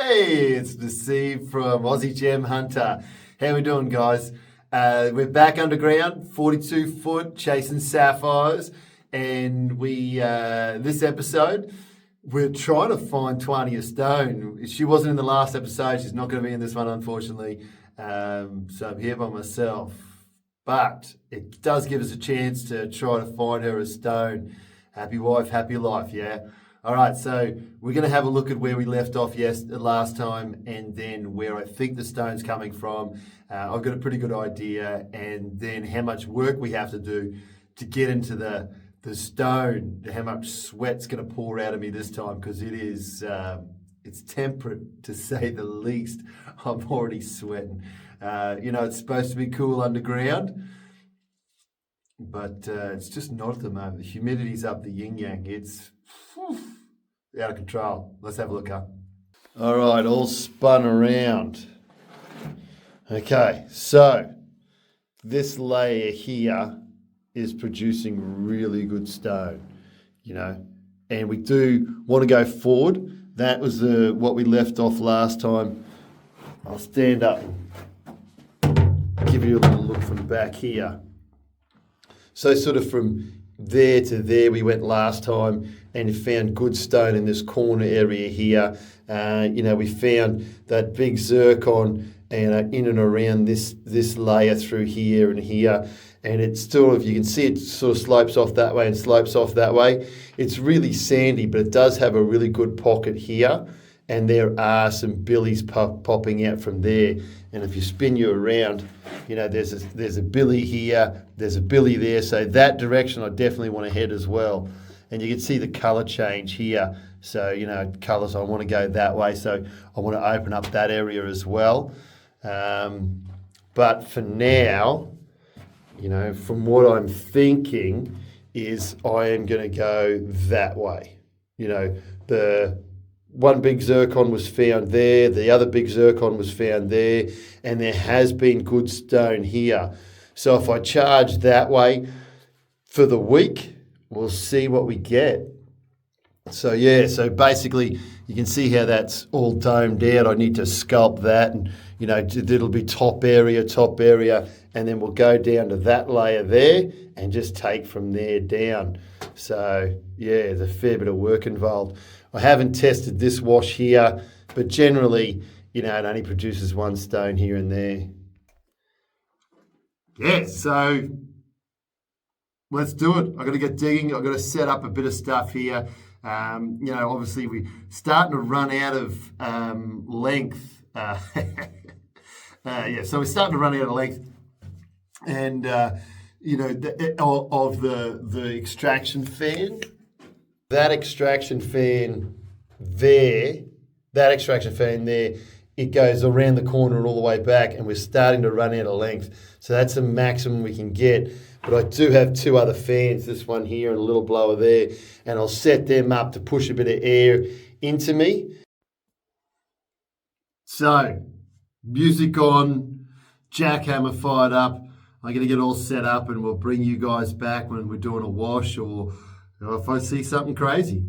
Hey, it's Steve from Aussie Gem Hunter. How we doing, guys? We're back underground, 42 foot, chasing sapphires, and this episode we're trying to find Twania Stone. She wasn't in the last episode. She's not going to be in this one, unfortunately. So I'm here by myself, but it does give us a chance to try to find her a stone. Happy wife, happy life, yeah. All right, so we're going to have a look at where we left off last time and then where I think the stone's coming from. I've got a pretty good idea, and then how much work we have to do to get into the stone, how much sweat's going to pour out of me this time, because it's temperate to say the least. I'm already sweating. It's supposed to be cool underground, but it's just not at the moment. The humidity's up the yin-yang. It's out of control. Let's have a look, huh? All right, all spun around. Okay, so this layer here is producing really good stone, and we do want to go forward. That was what we left off last time. I'll stand up and give you a little look from the back here. So sort of from there to there we went last time and found good stone in this corner area here. We found that big zircon in and around this layer through here and here. And it's sort of, you can see it sort of slopes off that way and slopes off that way. It's really sandy, but it does have a really good pocket here. And there are some billies popping out from there. And if you spin you around, there's a billy here, there's a billy there. So that direction I definitely want to head as well. And you can see the colour change here. So, colours, I want to go that way. So I want to open up that area as well. But for now, from what I'm thinking is I am going to go that way. The one big zircon was found there, the other big zircon was found there, and there has been good stone here. So if I charge that way for the week, we'll see what we get. So basically you can see how that's all domed out. I need to sculpt that, and it'll be top area, and then we'll go down to that layer there and just take from there down. So there's a fair bit of work involved. I haven't tested this wash here, but generally, it only produces one stone here and there. Yeah, so let's do it. I've got to get digging. I've got to set up a bit of stuff here. Obviously we're starting to run out of length. So we're starting to run out of length, and of the extraction fan. That extraction fan there, it goes around the corner and all the way back, and we're starting to run out of length. So that's the maximum we can get. But I do have two other fans, this one here and a little blower there, and I'll set them up to push a bit of air into me. So, music on, jackhammer fired up. I'm going to get all set up, and we'll bring you guys back when we're doing a wash or if I see something crazy.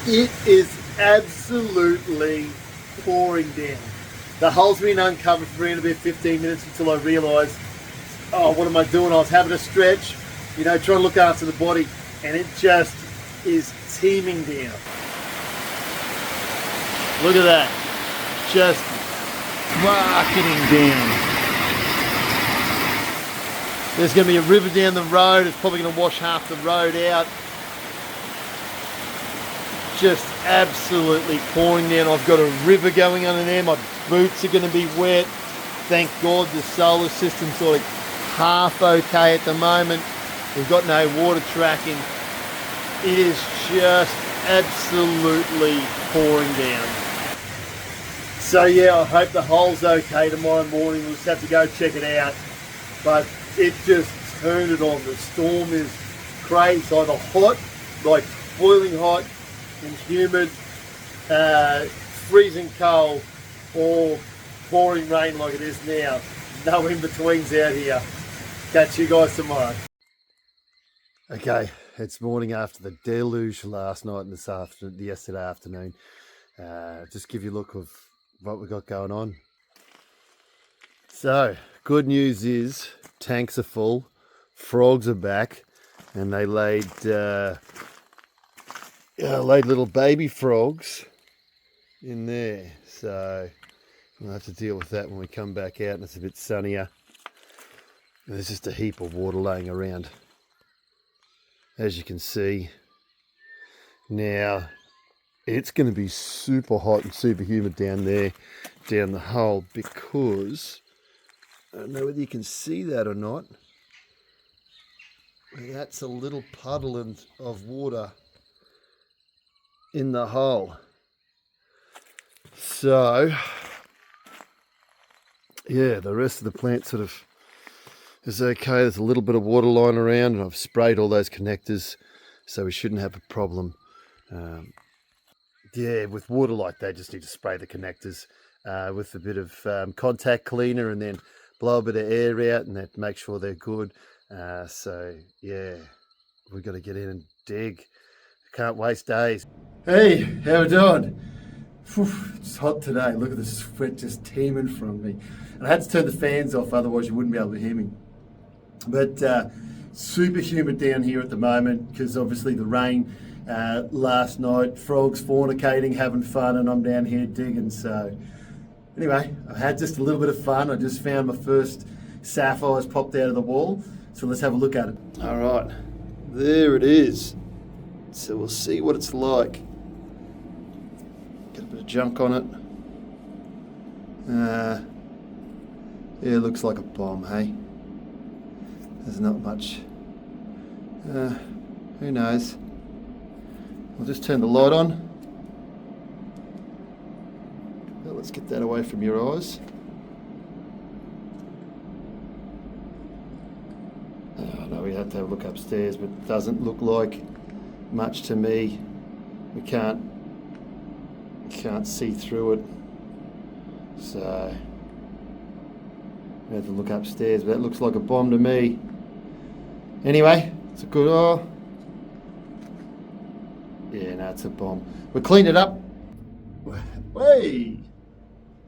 It is absolutely pouring down. The hole's been uncovered for around about 15 minutes until I realised, what am I doing? I was having a stretch, trying to look after the body, and it just is teeming down. Look at that. Just rocketing down. There's going to be a river down the road. It's probably going to wash half the road out. Just absolutely pouring down. I've got a river going under there. My boots are going to be wet. Thank God the solar system's sort of half okay at the moment. We've got no water tracking. It is just absolutely pouring down. So I hope the hole's okay tomorrow morning. We'll just have to go check it out. But it just turned it on. The storm is crazy. It's either hot, like boiling hot and humid, freezing cold, or pouring rain like it is now. No in-betweens out here. Catch you guys tomorrow. Okay, it's morning after the deluge last night and yesterday afternoon. just give you a look of what we got going on. So, good news is tanks are full, frogs are back, and they laid little baby frogs in there. So we'll have to deal with that when we come back out and it's a bit sunnier. And there's just a heap of water laying around, as you can see. Now, it's going to be super hot and super humid down there, down the hole, because I don't know whether you can see that or not. That's a little puddle of water in the hole. So, yeah, the rest of the plant sort of is okay. There's a little bit of water lying around, and I've sprayed all those connectors, so we shouldn't have a problem. Yeah, with water like that, just need to spray the connectors with a bit of contact cleaner, and then blow a bit of air out, and that make sure they're good. So yeah, we've got to get in and dig. Can't waste days. Hey, how we doing? Whew, it's hot today. Look at the sweat just teeming from me. And I had to turn the fans off, otherwise you wouldn't be able to hear me. But super humid down here at the moment, because obviously the rain last night, frogs fornicating, having fun, and I'm down here digging. So anyway, I had just a little bit of fun. I just found my first sapphires popped out of the wall. So let's have a look at it. All right, there it is. So we'll see what it's like. Got a bit of junk on it. Yeah, it looks like a bomb, hey? There's not much. Who knows? I'll just turn the light on. Well, let's get that away from your eyes. Oh, no, we have to have a look upstairs, but it doesn't look like much to me. We can't see through it. So we have to look upstairs, but that looks like a bomb to me. Anyway, it's a good yeah, no, it's a bomb. We cleaned it up. Hey!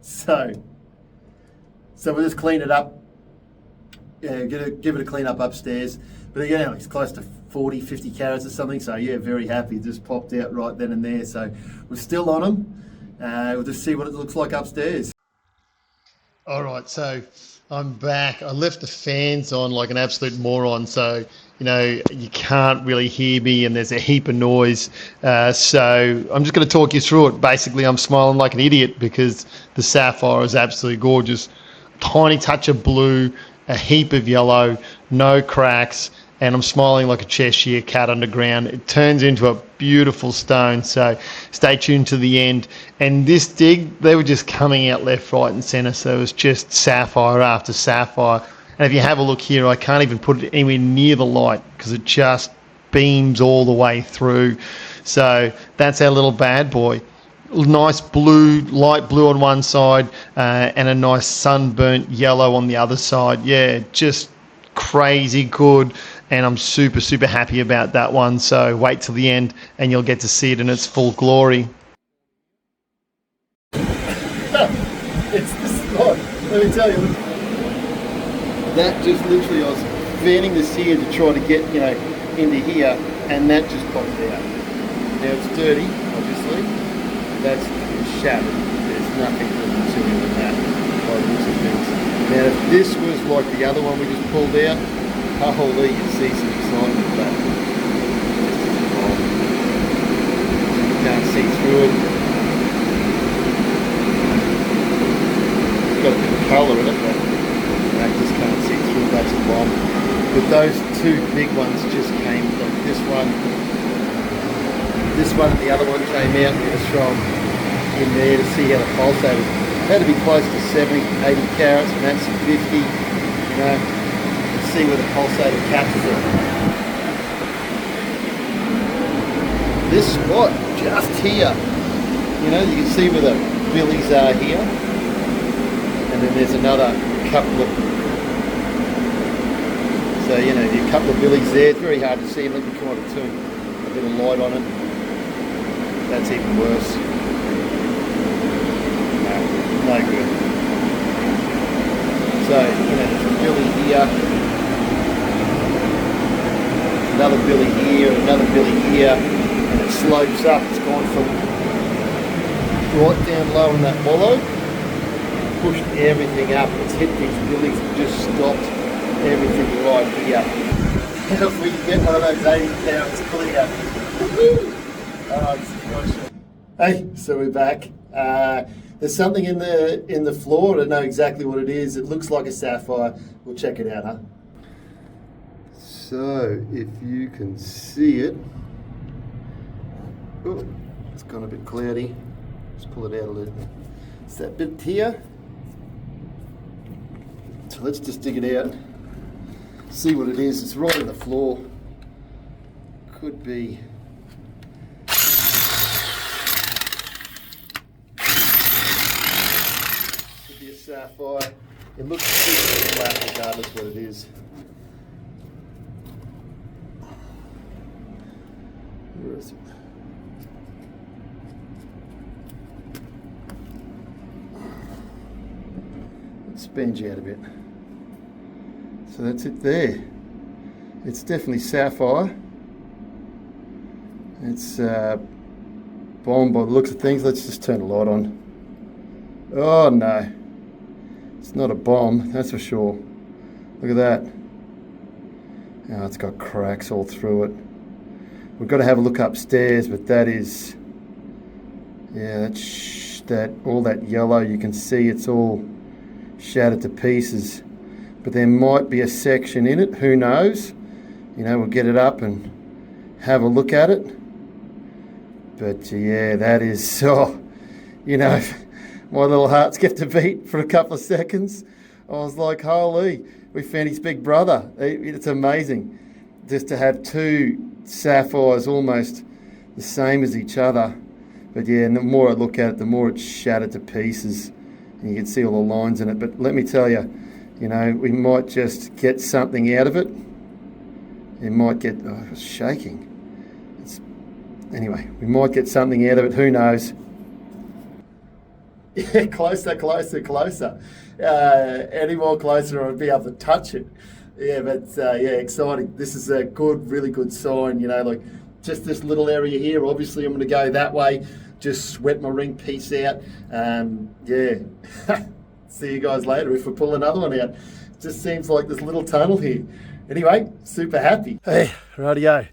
So we'll just clean it up. Yeah, give it a clean up upstairs. But again, it's close to 40, 50 carats or something. So yeah, very happy. It just popped out right then and there. So we're still on them. We'll just see what it looks like upstairs. All right, so I'm back. I left the fans on like an absolute moron. So, you know, you can't really hear me and there's a heap of noise. So I'm just going to talk you through it. Basically, I'm smiling like an idiot because the sapphire is absolutely gorgeous. Tiny touch of blue, a heap of yellow, no cracks, and I'm smiling like a Cheshire cat underground. It turns into a beautiful stone, so stay tuned to the end. And this dig, they were just coming out left, right and centre, so it was just sapphire after sapphire. And if you have a look here, I can't even put it anywhere near the light because it just beams all the way through. So that's our little bad boy. Nice blue, light blue on one side, and a nice sunburnt yellow on the other side. Yeah, just crazy good, and I'm super, super happy about that one. So wait till the end and you'll get to see it in its full glory. It's the spot, let me tell you. That just literally, I was fanning this here to try to get, you know, into here, and that just popped out. Now it's dirty, obviously. That's shattered. There's nothing more material than that by the looks of things. Now if this was like the other one we just pulled out, holy, you'd see some excitement, but you can't see through it. It's got a bit of colour in it, but I just can't see through. That's a bomb. But those two big ones just came, like this one and the other one came out. We just throw them in there to see how the pulsators. It had to be close to 70, 80 carats, and that's 50. You know, see where the pulsator catches it. This spot just here, you know, you can see where the billies are here, and then there's another couple of. So you know, a couple of billies there. It's very hard to see. Let me kind of turn a bit of light on it. That's even worse. slopes up. It's gone from right down low in that wallow, pushed everything up. It's hit these lilies and just stopped everything right here. And if we can get one of those 80 pounds clear. Hey, so we're back. There's something in the floor. I don't know exactly what it is. It looks like a sapphire. We'll check it out, huh? So, if you can see it, oh, it's gone a bit cloudy. Let's pull it out a little. It's that bit here. So let's just dig it out. See what it is. It's right on the floor. Could be. Could be a sapphire. It looks super flat regardless what it is. Where is it? Let's sponge out a bit. So that's it there. It's definitely sapphire. It's bomb by the looks of things. Let's just turn the light on. Oh no, it's not a bomb, that's for sure. Look at that. Oh, it's got cracks all through it. We've got to have a look upstairs, but that is, yeah, that all that yellow, you can see it's all shattered to pieces. But there might be a section in it, who knows? You know, we'll get it up and have a look at it. But yeah, that is, oh, you know, my little heart skipped a beat for a couple of seconds. I was like, holy, we found his big brother. It's amazing just to have two sapphires almost the same as each other. But yeah, and the more I look at it, the more it's shattered to pieces. And you can see all the lines in it. But let me tell you, you know, we might just get something out of it. It might get, oh, it's shaking. Anyway, we might get something out of it, who knows? Yeah, closer, closer, closer. Any more closer, I'd be able to touch it. Yeah, but yeah, exciting. This is a good, really good sign, you know, like just this little area here. Obviously, I'm going to go that way, just sweat my ring piece out. Yeah, see you guys later if we pull another one out. Just seems like this little tunnel here. Anyway, super happy. Hey, rightio.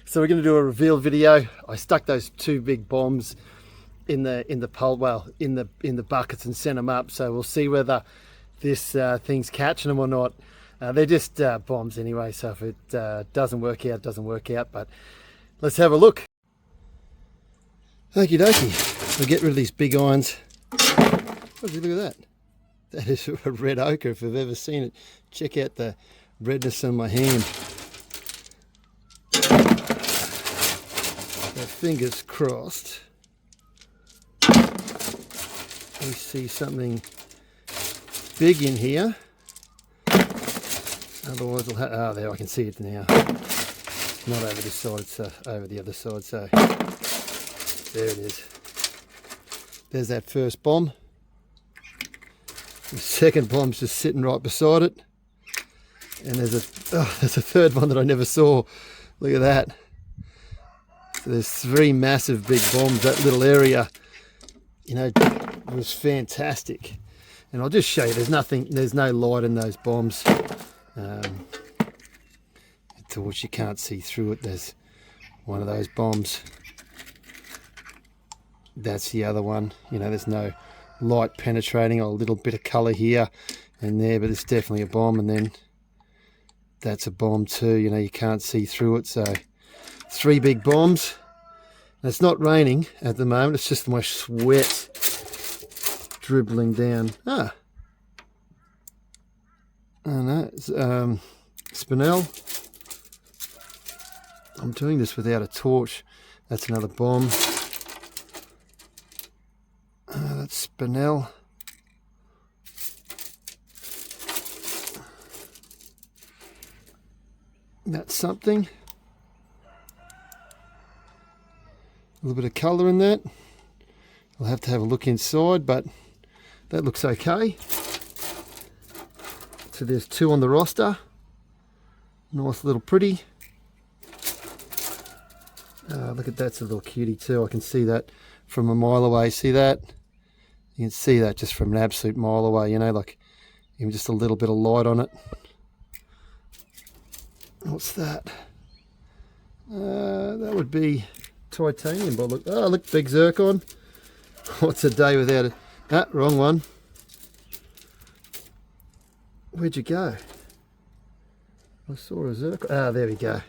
So we're going to do a reveal video. I stuck those two big bombs in the pole, well, in the buckets and sent them up. So we'll see whether this thing's catching them or not. They're just bombs anyway. So if it doesn't work out, it doesn't work out. But let's have a look. Okie dokie. We'll get rid of these big irons. Oh, look at that. That is a red ochre if I've ever seen it. Check out the redness on my hand. Fingers crossed we see something big in here, otherwise we'll have, oh, there, I can see it now. It's not over this side, it's over the other side. So there it is. There's that first bomb. The second bomb's just sitting right beside it, and there's a third one that I never saw. Look at that. There's three massive big bombs. That little area, you know, was fantastic. And I'll just show you, there's no light in those bombs. To which you can't see through it. There's one of those bombs. That's the other one. You know, there's no light penetrating, a little bit of colour here and there, but it's definitely a bomb. And then that's a bomb too. You know, you can't see through it. So three big bombs. And it's not raining at the moment, it's just my sweat dribbling down. Oh no, it's spinel. I'm doing this without a torch. That's another bomb. That's spinel. That's something. A little bit of colour in that. I'll have to have a look inside, but that looks okay. So there's two on the roster. Nice little pretty. Look at that's a little cutie too. I can see that from a mile away. See that? You can see that just from an absolute mile away, you know, like even just a little bit of light on it. What's that? That would be titanium, but look, oh look, big zircon. What's a day without it? Ah, wrong one. Where'd you go? I saw a zircon. Ah, there we go.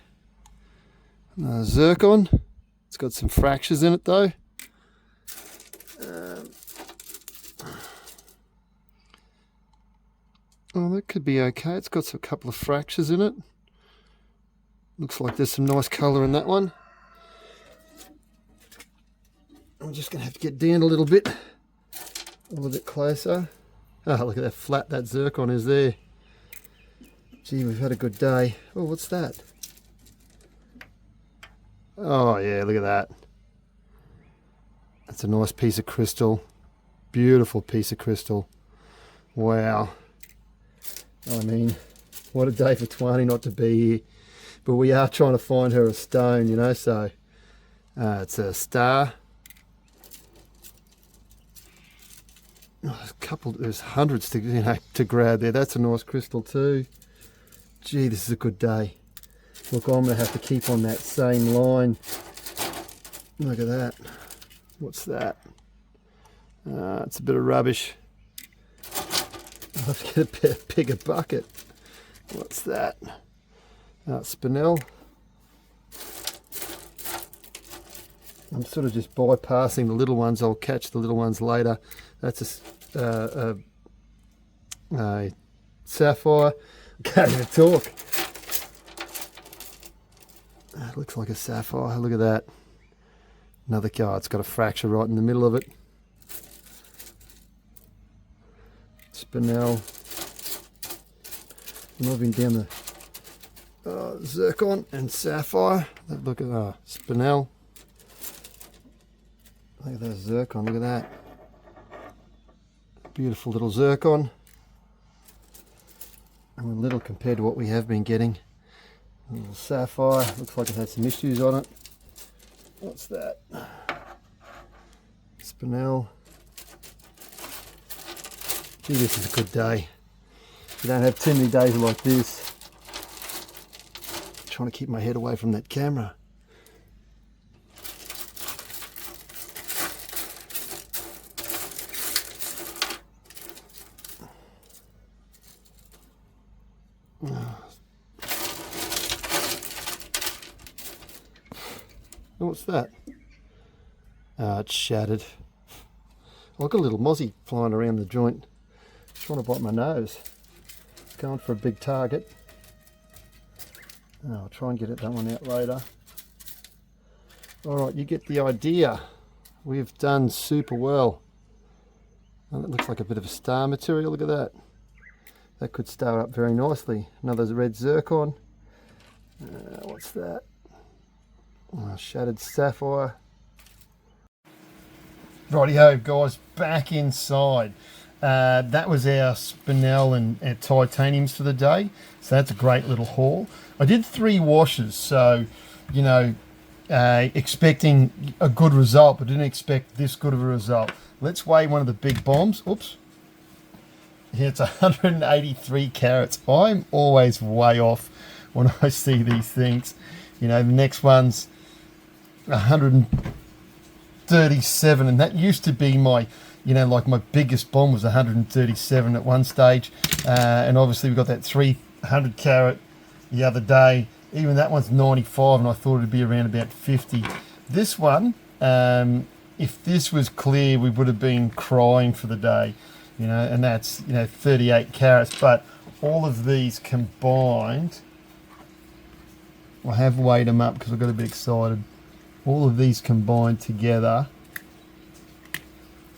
Zircon. It's got some fractures in it though. Oh, that could be okay. It's got a couple of fractures in it. Looks like there's some nice colour in that one. I'm just going to have to get down a little bit closer. Oh, look at that flat that zircon is there. Gee, we've had a good day. Oh, what's that? Oh yeah, look at that. That's a nice piece of crystal. Beautiful piece of crystal. Wow. I mean, what a day for Tawny not to be here. But we are trying to find her a stone, you know, so it's a star. Oh, there's hundreds to grab there. That's a nice crystal too. Gee, this is a good day. Look, I'm going to have to keep on that same line. Look at that. What's that? It's a bit of rubbish. I'll have to get a bigger bucket. What's that? Spinel. I'm sort of just bypassing the little ones. I'll catch the little ones later. That's a sapphire. I can't even talk. It looks like a sapphire. Look at that. Another car. It's got a fracture right in the middle of it. Spinel. Moving down the zircon and sapphire. Look at spinel. Look at that zircon. Look at that. Beautiful little zircon. And a little compared to what we have been getting. A little sapphire. Looks like it had some issues on it. What's that? Spinel. Gee, this is a good day. You don't have too many days like this. I'm trying to keep my head away from that camera. What's that? It's shattered. I've got a little mozzie flying around the joint. It's trying to bite my nose. Going for a big target. I'll try and get that one out later. Alright, you get the idea. We've done super well. And it looks like a bit of a star material. Look at that. That could star up very nicely. Another red zircon. What's that? Shattered sapphire. Rightio guys, back inside. That was our spinel and our titaniums for the day. So that's a great little haul. I did 3 washes, so you know, expecting a good result, but didn't expect this good of a result. Let's weigh one of the big bombs. Oops. Yeah, it's 183 carats. I'm always way off when I see these things. You know, the next one's 137, and that used to be my, you know, like my biggest bomb was 137 at one stage, and obviously we got that 300 carat the other day. Even that one's 95, and I thought it'd be around about 50. This one, if this was clear, we would have been crying for the day, you know, and that's, you know, 38 carats. But all of these combined, I have weighed them up because I got a bit excited. All of these combined together,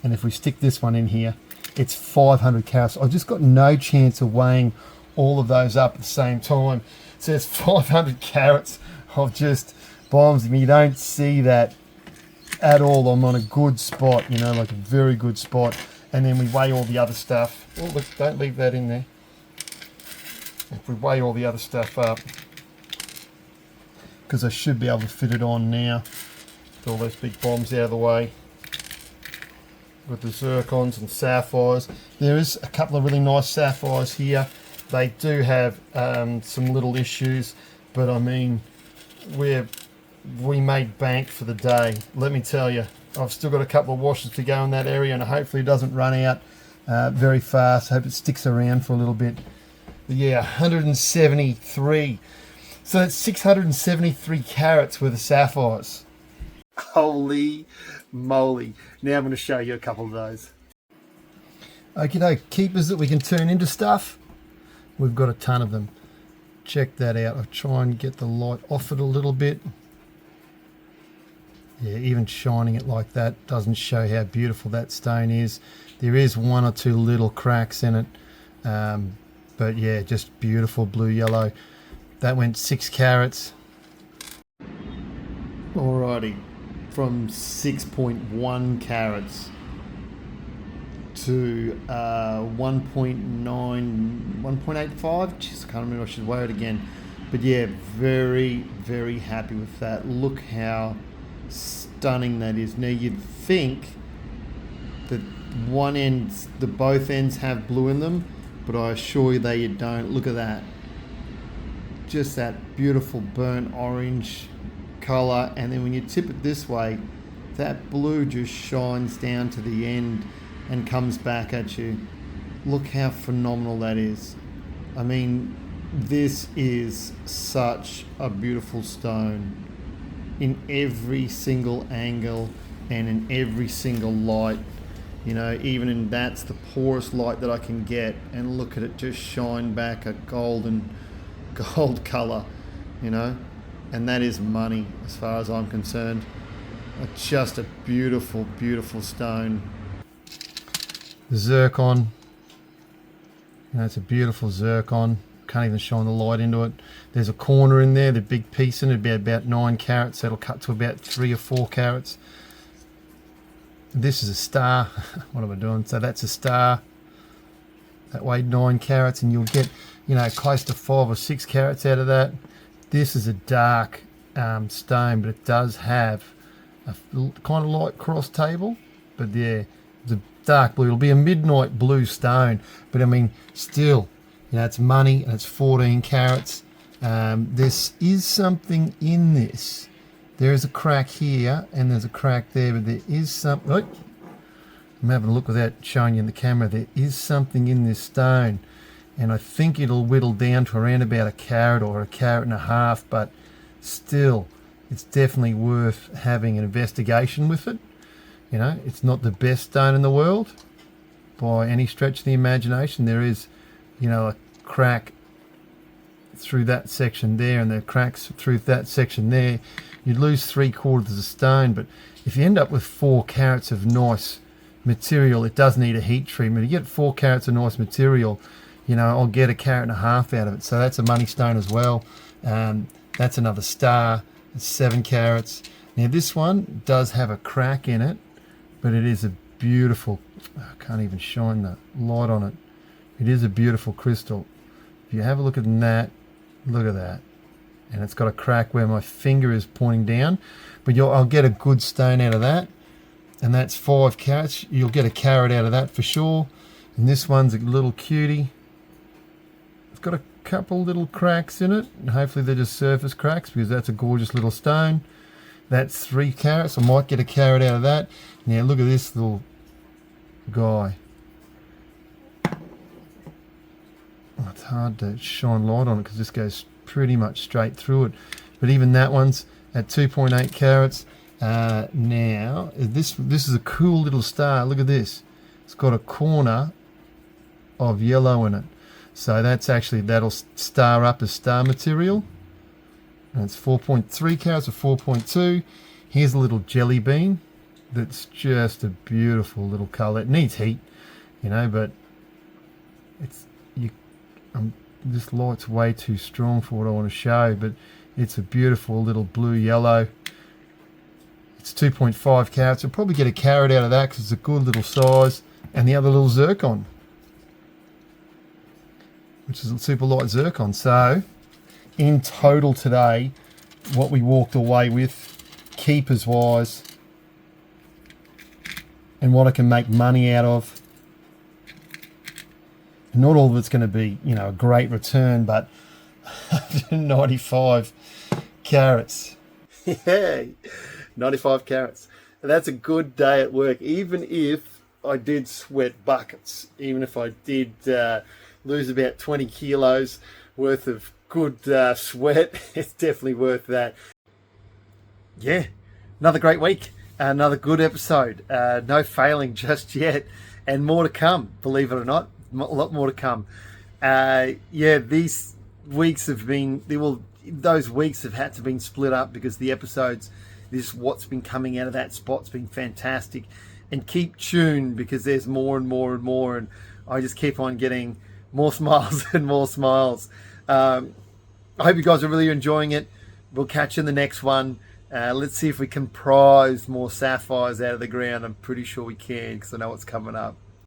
and if we stick this one in here, it's 500 carats. I've just got no chance of weighing all of those up at the same time. So it's 500 carats of just bombs. I mean, you don't see that at all. I'm on a good spot, you know, like a very good spot. And then we weigh all the other stuff. Oh, look, don't leave that in there. If we weigh all the other stuff up, because I should be able to fit it on now. Get all those big bombs out of the way. With the zircons and sapphires. There is a couple of really nice sapphires here. They do have some little issues, but I mean, we made bank for the day. Let me tell you, I've still got a couple of washes to go in that area, and hopefully it doesn't run out very fast. I hope it sticks around for a little bit. But yeah, 173. So that's 673 carats worth of sapphires. Holy moly. Now I'm going to show you a couple of those. Okay, keepers that we can turn into stuff. We've got a ton of them. Check that out. I'll try and get the light off it a little bit. Yeah, even shining it like that doesn't show how beautiful that stone is. There is one or two little cracks in it. But yeah, just beautiful blue yellow. That went 6 carats. Alrighty, from 6.1 carats to 1.9, 1.85. Jeez, I can't remember, I should weigh it again. But yeah, very, very happy with that. Look how stunning that is. Now you'd think that both ends have blue in them, but I assure you that you don't. Look at that. Just that beautiful burnt orange color, and then when you tip it this way, that blue just shines down to the end and comes back at you. Look how phenomenal that is. I mean, this is such a beautiful stone in every single angle and in every single light. You know, even in that's the poorest light that I can get, and look at it just shine back a gold color, you know, and that is money as far as I'm concerned. Just a beautiful, beautiful stone. The zircon, you know, it's a beautiful zircon. Can't even shine the light into it. There's a corner in there, the big piece in it, about 9 carats. That'll cut to about 3 or 4 carats. This is a star. What am I doing? So that's a star. That weighed 9 carats, and you'll get, you know, close to 5 or 6 carats out of that. This is a dark stone, but it does have a kind of light cross table. But yeah, the dark blue. It'll be a midnight blue stone, but I mean, still, you know, it's money, and it's 14 carats. This is something in this. There is a crack here, and there's a crack there, but there is something. Oh, I'm having a look without showing you in the camera. There is something in this stone, and I think it'll whittle down to around about a carat or a carat and a half, but still, it's definitely worth having an investigation with it. You know, it's not the best stone in the world by any stretch of the imagination. There is, you know, a crack through that section there, and there are cracks through that section there. You'd lose 3/4 of the stone, but if you end up with 4 carats of nice material, it does need a heat treatment. You get 4 carats of nice material, you know, I'll get a carat and a half out of it. So that's a money stone as well. That's another star. It's 7 carats. Now this one does have a crack in it, but it is a beautiful, I can't even shine the light on it. It is a beautiful crystal. If you have a look at that, look at that. And it's got a crack where my finger is pointing down, but I'll get a good stone out of that, and that's 5 carats. You'll get a carat out of that for sure. And this one's a little cutie. It's got a couple little cracks in it, and hopefully they're just surface cracks, because that's a gorgeous little stone. That's 3 carats. I might get a carat out of that. Now look at this little guy. It's hard to shine light on it because this goes pretty much straight through it, but even that one's at 2.8 carats. Now this is a cool little star. Look at this. It's got a corner of yellow in it, so that'll star up as star material, and it's 4.3 carats or 4.2. Here's a little jelly bean that's just a beautiful little color. It needs heat, you know, but this light's way too strong for what I want to show, but it's a beautiful little blue yellow. It's 2.5 carats. I'll probably get a carat out of that because it's a good little size. And the other little zircon, which is a super light zircon. So in total today, what we walked away with keepers wise and what I can make money out of. Not all of it's going to be, you know, a great return, but 95 carats. Yeah, 95 carats. That's a good day at work, even if I did sweat buckets, even if I did lose about 20 kilos worth of good sweat. It's definitely worth that. Yeah, another great week, another good episode. No failing just yet, and more to come, believe it or not. A lot more to come. These weeks have been, those weeks have had to been split up because the episodes, what's been coming out of that spot's been fantastic. And keep tuned because there's more and more and more, and I just keep on getting more smiles and more smiles. I hope you guys are really enjoying it. We'll catch you in the next one. Let's see if we can prize more sapphires out of the ground. I'm pretty sure we can because I know what's coming up.